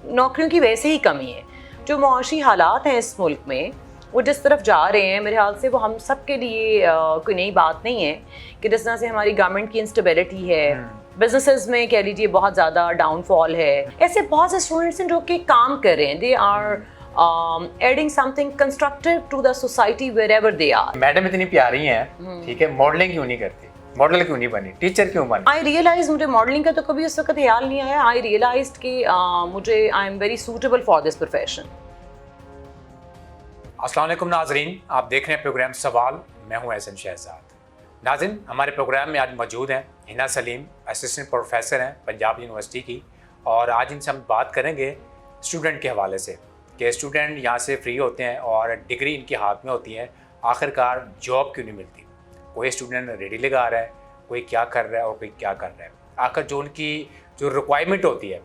نوکریوں کی ویسے ہی کمی ہے. جو معاشی حالات ہیں اس ملک میں وہ جس طرف جا رہے ہیں میرے خیال سے وہ ہم سب کے لیے کوئی نئی بات نہیں ہے کہ جس طرح سے ہماری گورنمنٹ کی انسٹیبلٹی ہے, بزنسز میں کہہ لیجیے بہت زیادہ ڈاؤن فال ہے. ایسے بہت سے اسٹوڈنٹس ہیں جو کہ کام کر رہے ہیں, they are adding something constructive to the society wherever they are. Madam اتنی پیاری ہیں, ٹھیک ہے, ماڈلنگ کیوں نہیں کرتی, ماڈل کیوں نہیں بنی, ٹیچر کیوں بنی؟ آئی ریئلائز مجھے ماڈلنگ کا تو کبھی اس وقت خیال نہیں آیا. آئی ریئلائزڈ کہ مجھے I am very suitable for this profession. السلام علیکم ناظرین, آپ دیکھ رہے ہیں پروگرام سوال, میں ہوں احسن شہزاد. ناظرین, ہمارے پروگرام میں آج موجود ہیں حنا سلیم, اسسٹنٹ پروفیسر ہیں پنجاب یونیورسٹی کی, اور آج ان سے ہم بات کریں گے اسٹوڈنٹ کے حوالے سے کہ اسٹوڈنٹ یہاں سے فری ہوتے ہیں اور ڈگری ان کے ہاتھ میں ہوتی ہے, آخرکار جاب کیوں نہیں ملتی. کوئی اسٹوڈنٹ ریڈی لگا رہا ہے, کوئی کیا کر رہا ہے اور کوئی کیا کر رہا ہے, آخر جو ان کی جو ریکوائرمنٹ ہوتی ہے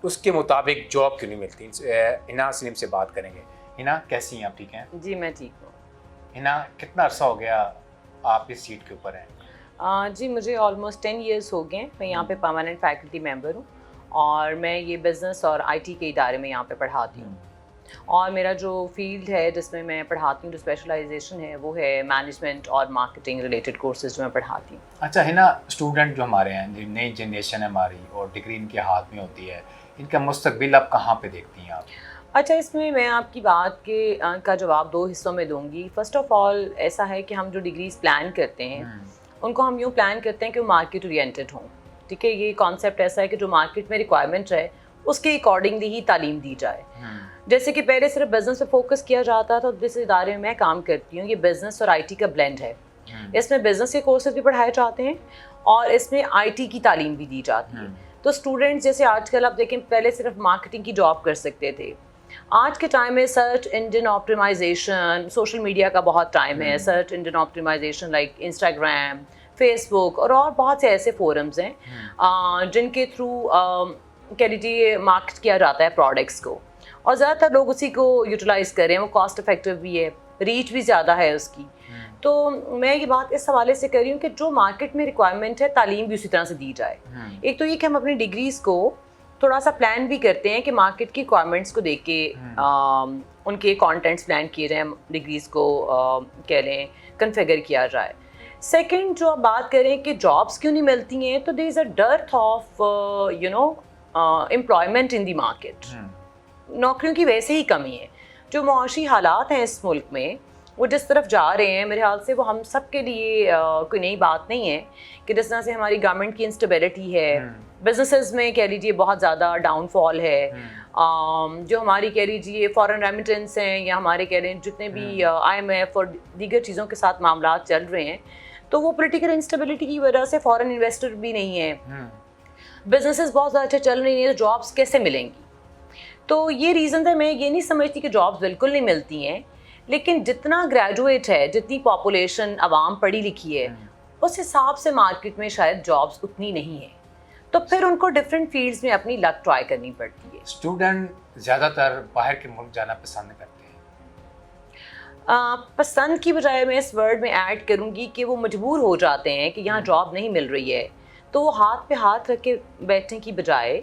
اس کے مطابق جاب کیوں نہیں ملتی. حنا سلیم سے بات کریں گے. حنا کیسی ہیں آپ, ٹھیک ہیں؟ جی میں ٹھیک ہوں. حنا کتنا عرصہ ہو گیا آپ اس سیٹ کے اوپر ہیں؟ جی مجھے آلموسٹ 10 ایئرس ہو گئے. میں یہاں پہ پرماننٹ فیکلٹی ممبر ہوں اور میں یہ بزنس اور آئی ٹی کے ادارے میں یہاں پہ پڑھاتی ہوں. اور میرا جو فیلڈ ہے جس میں میں پڑھاتی ہوں, جو اسپیشلائزیشن ہے وہ ہے مینجمنٹ اور مارکیٹنگ ریلیٹڈ کورسز جو میں پڑھاتی ہوں. اچھا حنا, اسٹوڈنٹ جو ہمارے ہیں, جو نئی جنریشن ہے ہماری اور ڈگری ان کے ہاتھ میں ہوتی ہے, ان کا مستقبل آپ کہاں پہ دیکھتی ہیں آپ؟ اچھا, اس میں آپ کی بات کا جواب 2 حصوں میں دوں گی. فرسٹ آف آل ایسا ہے کہ ہم جو ڈگریز پلان کرتے ہیں ان کو ہم یوں پلان کرتے ہیں کہ وہ مارکیٹ اورینٹڈ ہوں. ٹھیک ہے, یہ کانسیپٹ ایسا ہے کہ جو مارکیٹ میں ریکوائرمنٹ ہے اس کے اکارڈنگلی ہی تعلیم دی جائے. جیسے کہ پہلے صرف بزنس پہ فوکس کیا جاتا تھا, جس ادارے میں کام کرتی ہوں یہ بزنس اور آئی ٹی کا بلینڈ ہے. اس میں بزنس کے کورسز بھی پڑھائے جاتے ہیں اور اس میں آئی ٹی کی تعلیم بھی دی جاتی ہے. تو اسٹوڈنٹس جیسے آج کل آپ دیکھیں, پہلے صرف مارکیٹنگ کی جاب کر سکتے تھے. آج کے ٹائم میں search engine optimization, social media کا بہت ٹائم ہے. Search engine optimization like Instagram, Facebook اور بہت سے ایسے فورمز ہیں جن کے تھرو کہہ لیجیے مارکیٹ کیا جاتا ہے پروڈکٹس کو, اور زیادہ تر لوگ اسی کو یوٹیلائز کر رہے ہیں. وہ کاسٹ افیکٹو بھی ہے, ریچ بھی زیادہ ہے اس کی. تو میں یہ بات اس حوالے سے کر رہی ہوں کہ جو مارکیٹ میں ریکوائرمنٹ ہے تعلیم بھی اسی طرح سے دی جائے. ایک تو یہ کہ ہم اپنی ڈگریز کو تھوڑا سا پلان بھی کرتے ہیں کہ مارکیٹ کی ریکوائرمنٹس کو دیکھ کے ان کے کانٹینٹس پلان کیے جائیں, ڈگریز کو کہہ لیں کنفیگر کیا جائے. سیکنڈ, جو آپ بات کریں کہ جابس کیوں نہیں ملتی ہیں, تو there is a dearth of employment in the market. نوکریوں کی ویسے ہی کمی ہے. جو معاشی حالات ہیں اس ملک میں وہ جس طرف جا رہے ہیں میرے خیال سے وہ ہم سب کے لیے کوئی نئی بات نہیں ہے کہ جس طرح سے ہماری گورنمنٹ کی انسٹیبلٹی ہے, بزنسز میں کہہ لیجیے بہت زیادہ ڈاؤن فال ہے, جو ہماری کہہ لیجیے فارن ریمیٹنس ہیں یا ہمارے کہہ لیں جتنے بھی آئی ایم ایف اور دیگر چیزوں کے ساتھ معاملات چل رہے ہیں, تو وہ پولیٹیکل انسٹیبلٹی کی وجہ سے فارن انویسٹر بھی نہیں ہے, بزنسز بہت زیادہ اچھے چل رہی ہیں, جابس کیسے ملیں گی. تو یہ ریزن ہے. میں یہ نہیں سمجھتی کہ جابس بالکل نہیں ملتی ہیں, لیکن جتنا گریجویٹ ہے, جتنی پاپولیشن عوام پڑھی لکھی ہے, اس حساب سے مارکیٹ میں شاید جابس اتنی نہیں ہیں. تو پھر ان کو ڈفرینٹ فیلڈز میں اپنی لک ٹرائی کرنی پڑتی ہے. اسٹوڈنٹ زیادہ تر باہر کے ملک جانا پسند کرتے ہیں. پسند کی بجائے میں اس ورڈ میں ایڈ کروں گی کہ وہ مجبور ہو جاتے ہیں کہ یہاں جاب نہیں مل رہی ہے, تو وہ ہاتھ پہ ہاتھ رکھ کے بیٹھنے کی بجائے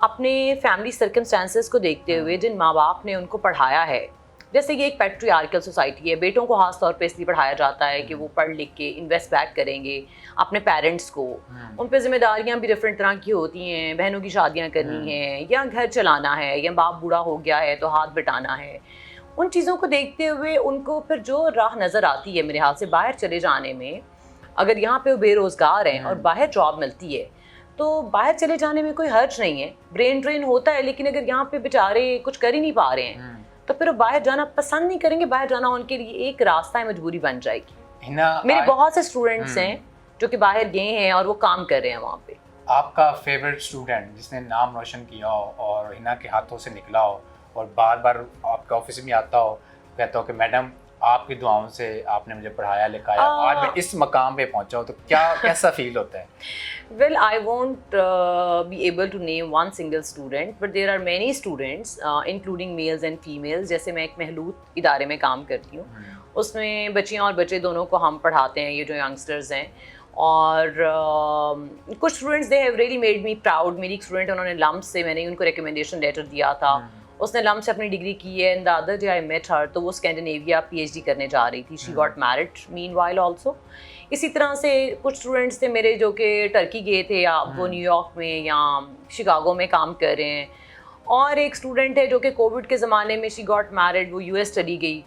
اپنے فیملی سرکمسٹانسز کو دیکھتے ہوئے, جن ماں باپ نے ان کو پڑھایا ہے, جیسے یہ ایک پیٹریارکل سوسائٹی ہے, بیٹوں کو خاص طور پہ اس لیے پڑھایا جاتا ہے کہ وہ پڑھ لکھ کے انویسٹ بیک کریں گے اپنے پیرنٹس کو. ان پہ ذمہ داریاں بھی ڈفرینٹ طرح کی ہوتی ہیں, بہنوں کی شادیاں کرنی ہیں, یا گھر چلانا ہے, یا باپ بوڑھا ہو گیا ہے تو ہاتھ بٹانا ہے. ان چیزوں کو دیکھتے ہوئے ان کو پھر جو راہ نظر آتی ہے میرے خیال سے باہر چلے جانے میں, اگر یہاں پہ وہ بے روزگار ہیں اور باہر جاب ملتی ہے تو باہر چلے جانے میں کوئی حرج نہیں ہے. برین ڈرین ہوتا ہے, لیکن اگر یہاں پہ بیچارے کچھ کر ہی نہیں پا رہے ہیں تو پھر وہ باہر جانا پسند نہیں کریں گے. باہر جانا ان کے لیے ایک راستہ مجبوری بن جائے گی. میرے بہت سے اسٹوڈنٹس ہیں جو کہ باہر گئے ہیں اور وہ کام کر رہے ہیں وہاں پہ. آپ کا فیوریٹ اسٹوڈنٹ جس نے نام روشن کیا ہو اور حنا کے ہاتھوں سے نکلا ہو اور بار بار آپ کے آفس میں آتا ہو, کہتا ہو کہ میڈم آپ کی دعاؤں سے آپ نے مجھے پڑھایا لکھایا, آج میں اس مقام پہ پہنچا ہوں, تو کیسا فیل ہوتا ہے؟ Well, I won't be able to name one single student, but there are many students, including males and females. جیسے میں ایک محلوط ادارے میں کام کرتی ہوں, اس میں بچیاں اور بچے دونوں کو ہم پڑھاتے ہیں. یہ جو ینگسٹرز ہیں اور کچھ students they have really made me proud. میری ایک اسٹوڈنٹ انہوں نے لمپ سے, میں نے ان کو ریکمنڈیشن لیٹر دیا تھا, اس نے لمپ سے اپنی ڈگری کی ہے. And the other day I met her, تو وہ اسکینڈینیویا پی ایچ ڈی کرنے جا رہی تھی. She got married man while also. اسی طرح سے کچھ اسٹوڈنٹس تھے میرے جو کہ ٹرکی گئے تھے, یا وہ نیو یارک میں یا شکاگو میں کام کر رہے ہیں. اور ایک اسٹوڈنٹ ہے جو کہ کووڈ کے زمانے میں شی گاٹ میرڈ, وہ یو ایس اسٹڈی گئی.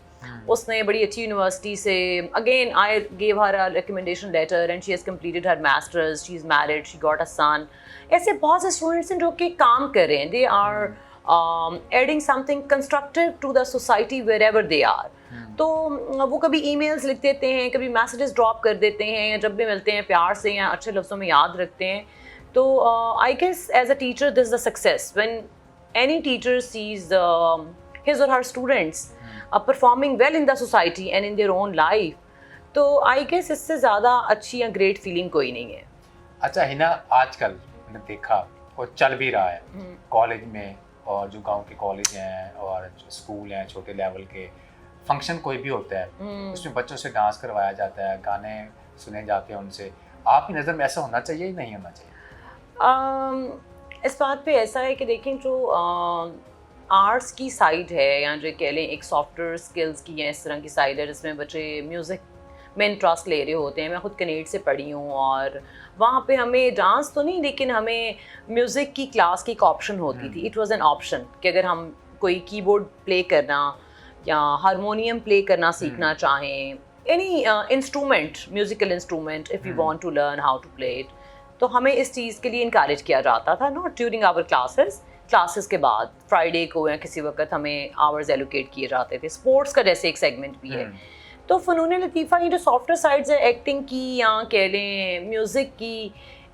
اس نے بڑی اچھی یونیورسٹی سے, again I gave her recommendation letter and she has completed her masters, she is married, she got a son. ایسے بہت سے اسٹوڈنٹس ہیں جو کہ کام کر رہے ہیں. They are adding something constructive to the society wherever they are. تو وہ کبھی ای میلز لکھ دیتے ہیں, کبھی میسیجز ڈراپ کر دیتے ہیں, یا جب بھی ملتے ہیں پیار سے یا اچھے لفظوں میں یاد رکھتے ہیں. تو I guess as a teacher this is the success when any teacher sees his or her students performing well in the society and in their own life. تو آئی گیس اس سے زیادہ اچھی یا گریٹ فیلنگ کوئی نہیں ہے. اچھا ہنا, آج کل میں نے دیکھا وہ چل بھی رہا ہے کالج میں, اور جو گاؤں کے کالج ہیں اور اسکول ہیں چھوٹے لیول کے, فنکشن کوئی بھی ہوتا ہے اس میں بچوں سے ڈانس کروایا جاتا ہے, گانے سنے جاتے ہیں ان سے. آپ کی نظر میں ایسا ہونا چاہیے یا نہیں ہونا چاہیے؟ اس بات پہ ایسا ہے کہ دیکھیں, جو آرٹس کی سائڈ ہے, یا جو کہہ لیں ایک سافٹ ویئر اسکلس کی یا اس طرح کی سائڈ ہے جس میں بچے میوزک میں انٹرسٹ لے رہے ہوتے ہیں. میں خود کنیڈ سے پڑھی ہوں, اور وہاں پہ ہمیں ڈانس تو نہیں لیکن ہمیں میوزک کی کلاس کی ایک آپشن ہوتی تھی. اٹ واز این آپشن کہ اگر ہم کوئی کی بورڈ پلے کرنا یا ہارمونیم پلے کرنا سیکھنا چاہیں, any instrument, musical instrument, if you want to learn how to play it, تو ہمیں اس چیز کے لیے انکریج کیا جاتا تھا. ناٹ ڈیورنگ آور کلاسز کے بعد, فرائیڈے کو یا کسی وقت ہمیں آورز ایلوکیٹ کیے جاتے تھے. اسپورٹس کا جیسے ایک سیگمنٹ بھی ہے. تو فنون لطیفہ یہ جو سافٹ ویئر سائڈز ہے, ایکٹنگ کی یا کہہ لیں میوزک کی,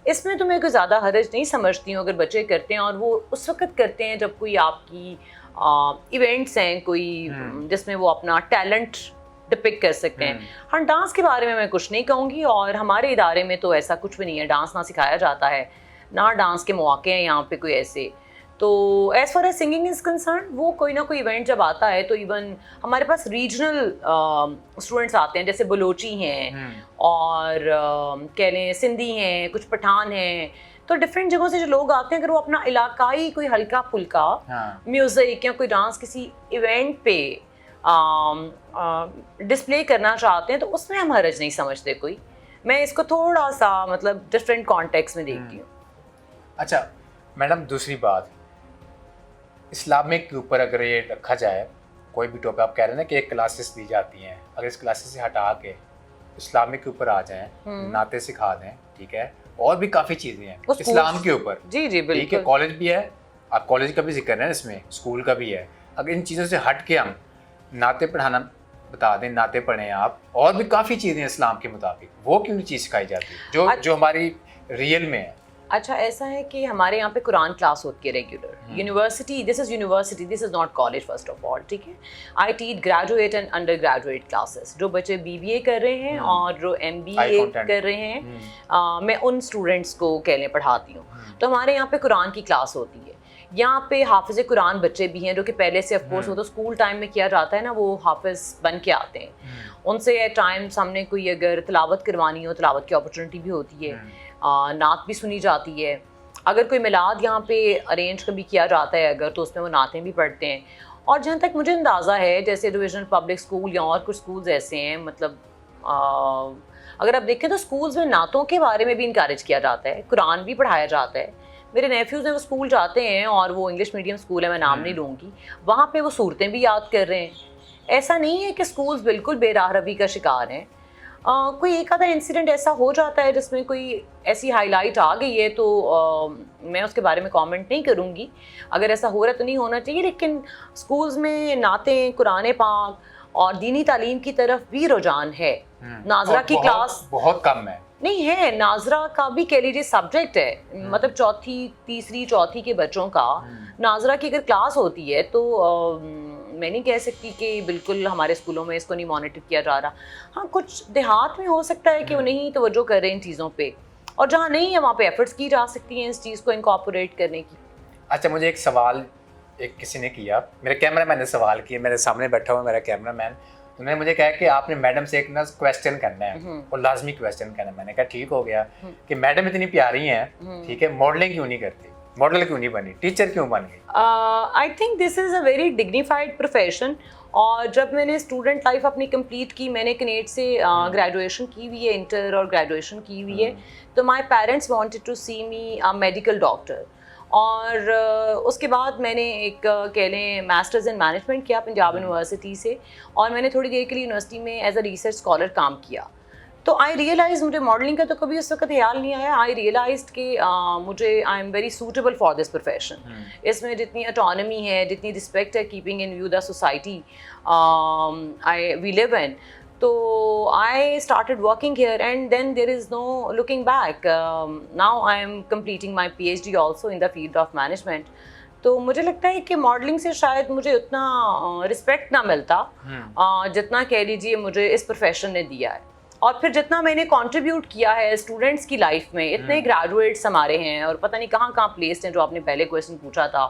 اس میں تو میں کوئی زیادہ حرج نہیں سمجھتی ہوں اگر بچے کرتے ہیں, اور وہ اس وقت کرتے ہیں جب کوئی آپ کی ایونٹس ہیں کوئی جس میں وہ اپنا ٹیلنٹ ڈپک کر سکتے ہیں. ہاں, ڈانس کے بارے میں کچھ نہیں کہوں گی, اور ہمارے ادارے میں تو ایسا کچھ بھی نہیں ہے. ڈانس نہ سکھایا جاتا ہے, نہ ڈانس کے مواقع ہیں یہاں پہ کوئی ایسے. تو as far as singing is concern, وہ کوئی نہ کوئی ایونٹ جب آتا ہے تو ایون ہمارے پاس ریجنل اسٹوڈنٹس آتے ہیں, جیسے بلوچی ہیں اور کہہ لیں سندھی ہیں, کچھ پٹھان ہیں. تو ڈفرینٹ جگہوں سے جو لوگ آتے ہیں, اگر وہ اپنا علاقائی کوئی ہلکا پھلکا میوزک یا کوئی ڈانس کسی ایونٹ پہ ڈسپلے کرنا چاہتے ہیں, تو اس میں ہم حرج نہیں سمجھتے کوئی. میں اس کو تھوڑا سا مطلب ڈفرینٹ کانٹیکس میں دیکھتی ہوں. اچھا میڈم, دوسری بات, اسلامک کے اوپر اگر یہ رکھا جائے کوئی بھی ٹاپک, آپ کہہ رہے ہیں نا کہ ایک کلاسز دی جاتی ہیں, اگر اس کلاسز سے ہٹا کے اسلامک کے اوپر آ جائیں, نعتیں سکھا دیں, ٹھیک ہے, اور بھی کافی چیزیں ہیں اسلام کے اوپر. جی جی بالکل, ٹھیک ہے, کالج بھی ہے, آپ کالج کا بھی ذکر ہے اس میں, اسکول کا بھی ہے. اگر ان چیزوں سے ہٹ کے ہم نعتیں پڑھانا بتا دیں, نعتیں پڑھیں آپ, اور بھی کافی چیزیں اسلام کے مطابق, وہ کیوں نہیں چیز سکھائی جاتی جو ہماری ریئل میں ہے؟ اچھا ایسا ہے کہ ہمارے یہاں پہ قرآن کلاس ہوتی ہے regular. University, this is university, this is not college first of all, ٹھیک ہے. I teach graduate and under graduate classes. جو بچے بی بی اے کر رہے ہیں اور جو ایم بی اے کر رہے ہیں, میں ان اسٹوڈنٹس کو کہنے پڑھاتی ہوں. تو ہمارے یہاں پہ قرآن کی کلاس ہوتی ہے. یہاں پہ حافظ قرآن بچے بھی ہیں جو کہ پہلے سے آف کورس وہ تو اسکول ٹائم میں کیا جاتا ہے نا, وہ حافظ بن کے آتے ہیں. ان سے ایٹ ٹائمس ہم نے کوئی اگر تلاوت کروانی ہو, تلاوت کی اپرچونیٹی بھی ہوتی ہے, نعت بھی سنی جاتی ہے. اگر کوئی میلاد یہاں پہ ارینج کبھی کیا جاتا ہے اگر, تو اس میں وہ نعتیں بھی پڑھتے ہیں. اور جہاں تک مجھے اندازہ ہے, جیسے ڈویژنل پبلک اسکول یا اور کچھ اسکولز ایسے ہیں, مطلب اگر آپ دیکھیں تو اسکولز میں نعتوں کے بارے میں بھی انکریج کیا جاتا ہے, قرآن بھی پڑھایا جاتا ہے. میرے نیفیوز ہیں وہ اسکول جاتے ہیں, اور وہ انگلش میڈیم اسکول ہے, میں نام نہیں لوں گی, وہاں پہ وہ صورتیں بھی یاد کر رہے ہیں. ایسا نہیں ہے کہ اسکولز بالکل بے راہ روی کا شکار ہیں. کوئی ایک آدھا انسیڈنٹ ایسا ہو جاتا ہے جس میں کوئی ایسی ہائی لائٹ آ گئی ہے, تو میں اس کے بارے میں کامنٹ نہیں کروں گی. اگر ایسا ہو رہا ہے تو نہیں ہونا چاہیے, لیکن اسکولز میں نعتیں, قرآن پاک اور دینی تعلیم کی طرف بھی رجحان ہے. ناظرہ کی کلاس بہت کم ہے, نہیں ہے, ناظرہ کا بھی کہہ لیجیے سبجیکٹ ہے, مطلب چوتھی, تیسری, چوتھی کے بچوں کا ناظرہ کی اگر کلاس ہوتی ہے تو میں نہیں کہہ سکتی کہ بالکل ہمارے اسکولوں میں اس کو نہیں مانیٹر کیا جا رہا. ہاں کچھ دیہات میں ہو سکتا ہے کہ وہ نہیں توجہ کر رہے ان چیزوں پہ, اور جہاں نہیں ہے وہاں پہ ایفرٹس کی جا سکتی ہیں اس چیز کو انکارپوریٹ کرنے کی. اچھا مجھے ایک سوال ایک کسی نے کیا, میرے کیمرہ مین نے سوال کیا, میرے سامنے بیٹھا ہوا میرا کیمرہ مین, انہوں نے مجھے کہا کہ آپ نے میڈم سے ایک نا کویسچن کرنا ہے اور لازمی کویسچن کرنا ہے. میں نے کہا ٹھیک ہو گیا کہ میڈم اتنی پیاری ہیں, ٹھیک ہے, ماڈلنگ کیوں نہیں کرتی, ماڈل کیوں نہیں بنی, ٹیچر کیوں بن گئی؟ I think this is a very dignified profession. اور جب میں نے اسٹوڈنٹ لائف اپنی کمپلیٹ کی, میں نے کنیٹ سے گریجویشن کی ہوئی ہے, انٹر اور گریجویشن کی ہوئی ہے, تو my parents wanted to see me medical doctor. اور اس کے بعد میں نے ایک کہہ لیں ماسٹرز ان مینجمنٹ کیا پنجاب یونیورسٹی سے, اور میں نے تھوڑی دیر کے لیے یونیورسٹی میں ایز اے ریسرچ اسکالر کام کیا. تو آئی ریئلائز, مجھے ماڈلنگ کا تو کبھی اس وقت خیال نہیں آیا. آئی ریئلائزڈ کہ مجھے I am very suitable for this profession. اس میں جتنی اٹانومی ہے, جتنی رسپیکٹ ہے, keeping in view the society we live in. تو I started working here and then there is no looking back. Now I am completing my PhD also in the field of management. تو مجھے لگتا ہے کہ modelling سے شاید مجھے اتنا رسپیکٹ نہ ملتا جتنا کہہ لیجیے مجھے اس پروفیشن نے دیا ہے. اور پھر جتنا میں نے کنٹریبیوٹ کیا ہے اسٹوڈنٹس کی لائف میں, اتنے گریجویٹس ہمارے ہیں اور پتہ نہیں کہاں کہاں پلیسڈ ہیں, جو آپ نے پہلے کویشچن پوچھا تھا,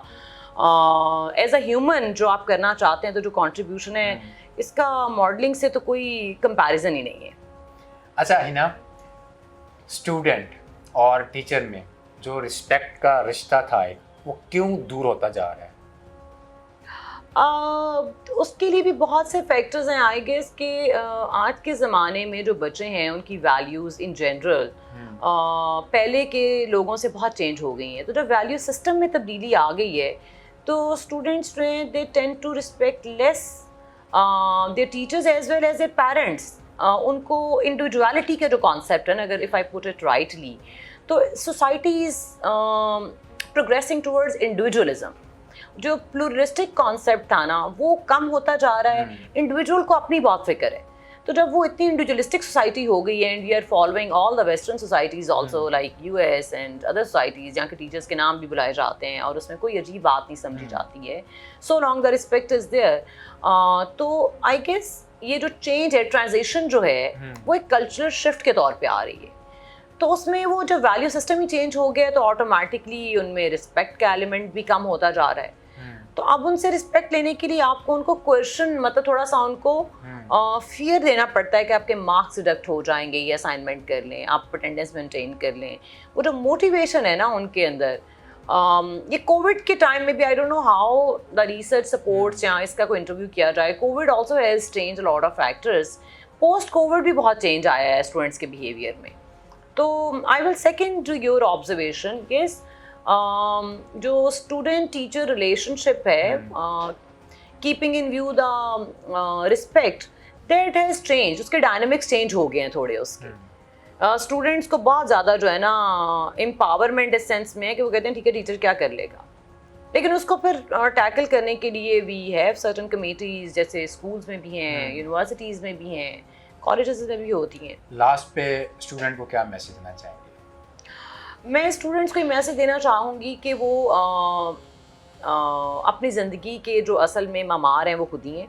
ایز اے ہیومن جو آپ کرنا چاہتے ہیں, تو جو کنٹریبیوشن ہے اس کا ماڈلنگ سے تو کوئی کمپیریزن ہی نہیں ہے. اچھا ہینا, اسٹوڈنٹ اور ٹیچر میں جو رسپیکٹ کا رشتہ تھا وہ کیوں دور ہوتا جا رہا ہے؟ اس کے لیے بھی بہت سے فیکٹرز ہیں آئی گیس کہ آج کے زمانے میں جو بچے ہیں ان کی ویلیوز ان جنرل پہلے کے لوگوں سے بہت چینج ہو گئی ہیں. تو جب ویلیو سسٹم میں تبدیلی آ گئی ہے تو اسٹوڈنٹس جو ہیں they tend to respect less their teachers as well as their parents. ان کو انڈیویجویلٹی کا جو کانسیپٹ ہے نا, اگر if I put it rightly, تو society is progressing towards individualism. جو پلورلسٹک کانسیپٹ تھا نا وہ کم ہوتا جا رہا ہے. انڈیویجول کو اپنی بہت فکر ہے. تو جب وہ اتنی انڈیویجولسٹک سوسائٹی ہو گئی ہے, and we are following all the western societies also like U S and other societies, جہاں کے ٹیچرس کے نام بھی بلائے جاتے ہیں اور اس میں کوئی عجیب بات نہیں سمجھی جاتی ہے, so long the respect is there. تو آئی گیس یہ جو چینج ہے, ٹرانزیشن جو ہے, وہ ایک کلچرل شفٹ کے طور پہ آ رہی ہے. تو اس میں وہ جب ویلیو سسٹم ہی چینج ہو گیا تو آٹومیٹکلی ان میں رسپیکٹ کا ایلیمنٹ بھی کم ہوتا جا رہا ہے. تو اب ان سے رسپیکٹ لینے کے لیے آپ کو ان کو کویشچن, مطلب تھوڑا سا ان کو فیئر دینا پڑتا ہے کہ آپ کے مارکس ڈیڈکٹ ہو جائیں گے, یہ اسائنمنٹ کر لیں, آپ اٹینڈنس مینٹین کر لیں. وہ جو موٹیویشن ہے نا ان کے اندر, یہ کووڈ کے ٹائم میں بھی I don't know how the research supports یا اس کا کوئی انٹرویو کیا جائے, COVID also has change lot of factors. Post COVID بھی بہت چینج آیا ہے اسٹوڈنٹس کے بیہیویئر میں. تو I will second to your observation, yes جو اسٹوڈنٹ ٹیچر ریلیشن شپ ہے, keeping in view the respect, that has change. اس کے ڈائنامکس چینج ہو گئے ہیں تھوڑے. اس کے اسٹوڈنٹس کو بہت زیادہ جو ہے نا امپاورمنٹ اس سینس میں ہے کہ وہ کہتے ہیں ٹھیک ہے ٹیچر کیا کر لے گا, لیکن اس کو پھر ٹیکل کرنے کے لیے وی ہیو سرٹن کمیٹیز, جیسے اسکولس میں بھی ہیں, یونیورسٹیز میں بھی ہیں, کالجز میں بھی ہوتی ہیں. لاسٹ پہ اسٹوڈنٹ کو کیا میسج دینا چاہیں گے؟ میں اسٹوڈنٹس کو یہ میسج دینا چاہوں گی کہ وہ اپنی زندگی کے جو اصل میں معمار ہیں وہ خود ہی ہیں.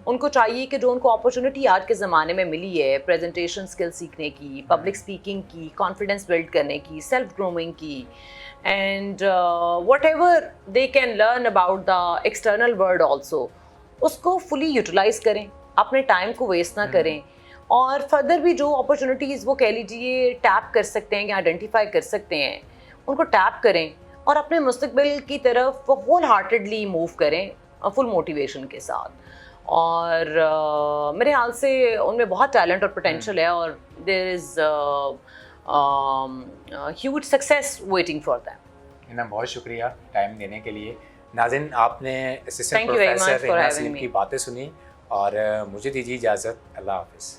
ان کو چاہیے کہ جو ان کو اپرچونٹی آج کے زمانے میں ملی ہے پریزنٹیشن اسکل سیکھنے کی, پبلک اسپیکنگ کی, کانفیڈنس بلڈ کرنے کی, سیلف گرومنگ کی, and whatever they can learn about the external world also, اس کو فلی یوٹیلائز کریں, اپنے ٹائم کو ویسٹ نہ کریں. اور فردر بھی جو اپرچونیٹیز وہ کہہ لیجیے ٹیپ کر سکتے ہیں یا آئیڈینٹیفائی کر سکتے ہیں, ان کو ٹیپ کریں اور اپنے مستقبل کی طرف ہول ہارٹیڈلی موو کریں فل موٹیویشن کے ساتھ. اور میرے خیال سے ان میں بہت ٹیلنٹ اور پوٹینشیل ہے, اور there is huge success waiting for them. بہت شکریہ ٹائم دینے کے لیے. ناظرین, آپ نے اسسٹنٹ پروفیسر ہینا سلیم کی باتیں سنی, اور مجھے دیجیے اجازت. اللہ حافظ.